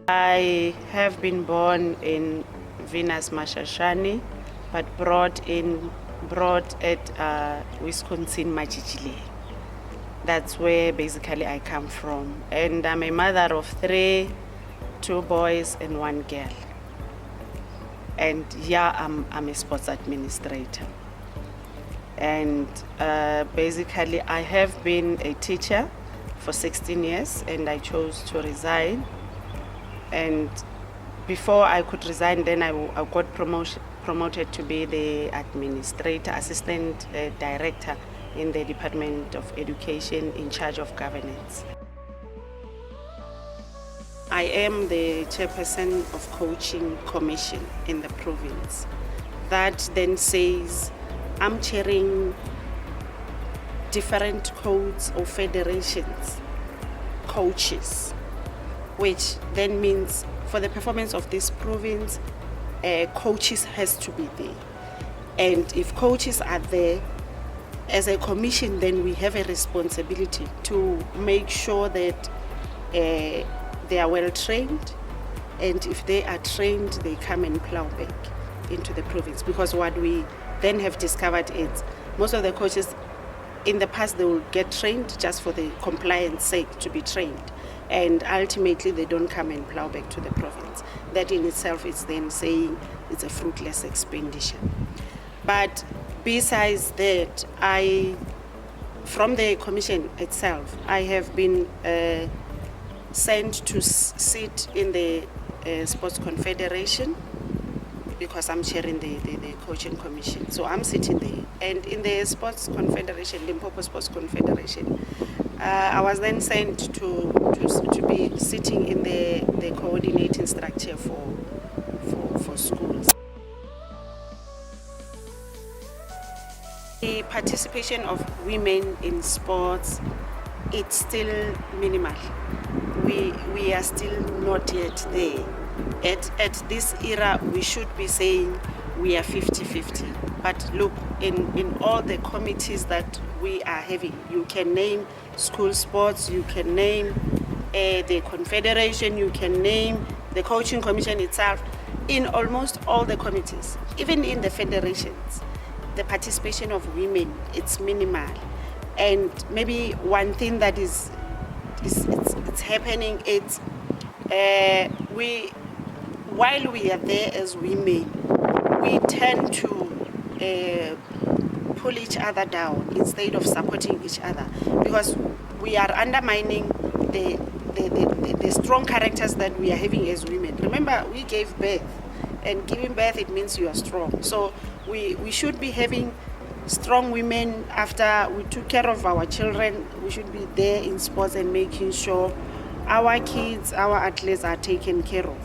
I have been born in Venus Mashashani, but brought at Wisconsin, Majijile. That's where basically I come from. And I'm a mother of 3, 2 boys and 1 girl. And yeah, I'm a sports administrator. And basically I have been a teacher for 16 years and I chose to resign. And before I could resign, then I got promoted to be the assistant director in the Department of Education in charge of governance. I am the chairperson of coaching commission in the province. That then says I'm chairing different codes or federations, coaches, which then means for the performance of this province, coaches has to be there. And if coaches are there, as a commission, then we have a responsibility to make sure that they are well trained, and if they are trained, they come and plow back into the province. Because what we then have discovered is most of the coaches in the past, they will get trained just for the compliance sake to be trained. And ultimately they don't come and plow back to the province. That in itself is then saying it's a fruitless expenditure. But besides that, from the commission itself, I have been sent to sit in the Sports Confederation because I'm chairing the coaching commission. So I'm sitting there. And in the Sports Confederation, Limpopo Sports Confederation, I was then sent to be sitting in the coordinating structure for schools. The participation of women in sports, it's still minimal. We are still not yet there. At this era, we should be saying we are 50-50. But look, in all the committees that we are having, you can name school sports, you can name the confederation, you can name the coaching commission itself. In almost all the committees, even in the federations, the participation of women, it's minimal. And maybe one thing that is happening, it's while we are there as women, we tend to pull each other down instead of supporting each other, because we are undermining the strong characters that we are having as women. Remember, we gave birth, and giving birth, it means you are strong. So we should be having strong women. After we took care of our children, we should be there in sports and making sure our kids, our athletes are taken care of.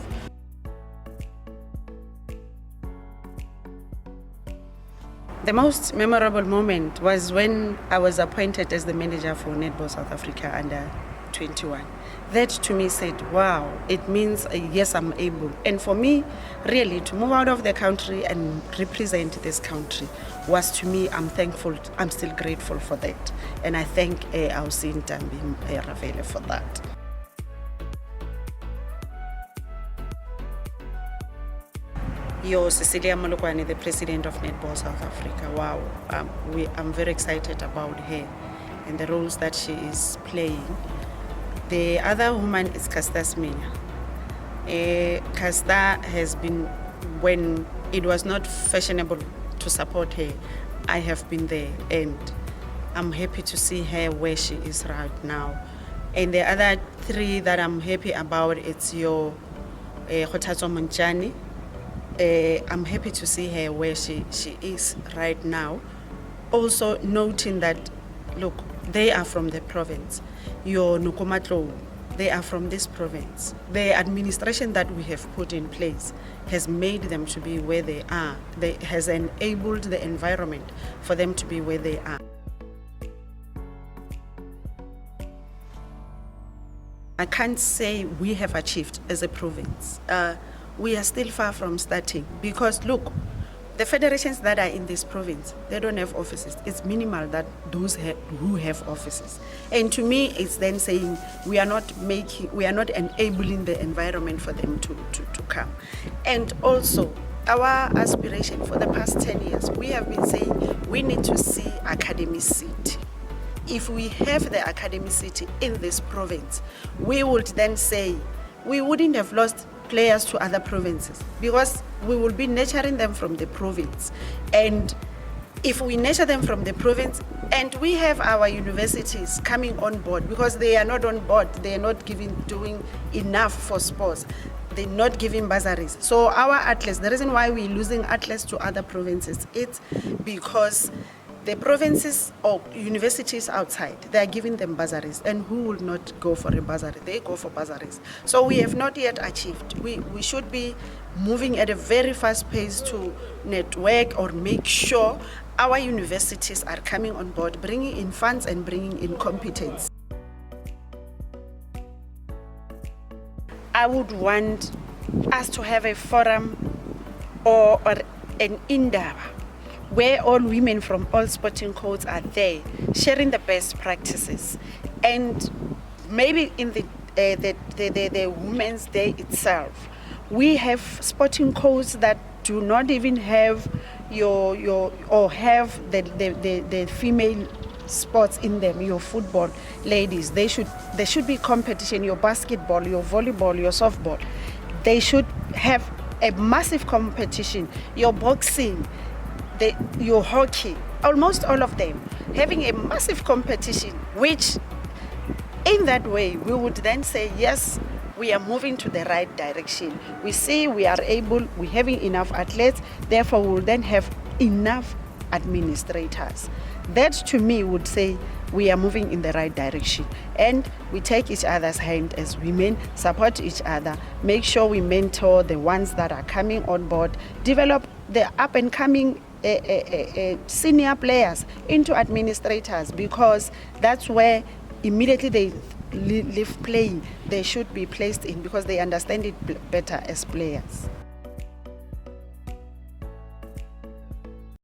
The most memorable moment was when I was appointed as the manager for Netball South Africa under 21. That to me said, wow, it means yes, I'm able. And for me, really, to move out of the country and represent this country was, to me, I'm thankful, I'm still grateful for that. And I thank our Ntambi Ravele for that. Cecilia Molokwane, the president of Netball South Africa. Wow, I'm very excited about her and the roles that she is playing. The other woman is Caster Semenya. Caster has been, when it was not fashionable to support her, I have been there, and I'm happy to see her where she is right now. And the other 3 that I'm happy about, it's your Khotatso Montjane. I'm happy to see her where she is right now. Also noting that, look, they are from the province. Your Tlou, they are from this province. The administration that we have put in place has made them to be where they are. Has enabled the environment for them to be where they are. I can't say we have achieved as a province. We are still far from starting, because look, The federations that are in this province, they don't have offices. It's minimal that those who have offices. And to me, it's then saying we are not enabling the environment for them to come. And also, our aspiration for the past 10 years, we have been saying we need to see academicity. If we have the academicity in this province, we would then say we wouldn't have lost players to other provinces because we will be nurturing them from the province. And if we nurture them from the province and we have our universities coming on board, because they are not on board, they are not doing enough for sports, they're not giving bursaries. So our athletes, the reason why we're losing athletes to other provinces, it's because the provinces or universities outside, they are giving them bursaries, and who will not go for a bursary? They go for bursaries. So we have not yet achieved. We should be moving at a very fast pace to network or make sure our universities are coming on board, bringing in funds and bringing in competence. I would want us to have a forum or an indaba where all women from all sporting codes are there, sharing the best practices. And maybe in the Women's Day itself, we have sporting codes that do not even have the female sports in them. Your football ladies, there should be competition. Your basketball, your volleyball, your softball, they should have a massive competition. Your boxing, your hockey, almost all of them having a massive competition, which in that way we would then say, yes, we are moving to the right direction. We see we are able, we're having enough athletes, therefore we will then have enough administrators. That to me would say we are moving in the right direction, and we take each other's hand as women, support each other, make sure we mentor the ones that are coming on board, develop the up and coming senior players into administrators, because that's where immediately they leave playing, they should be placed in, because they understand it better as players.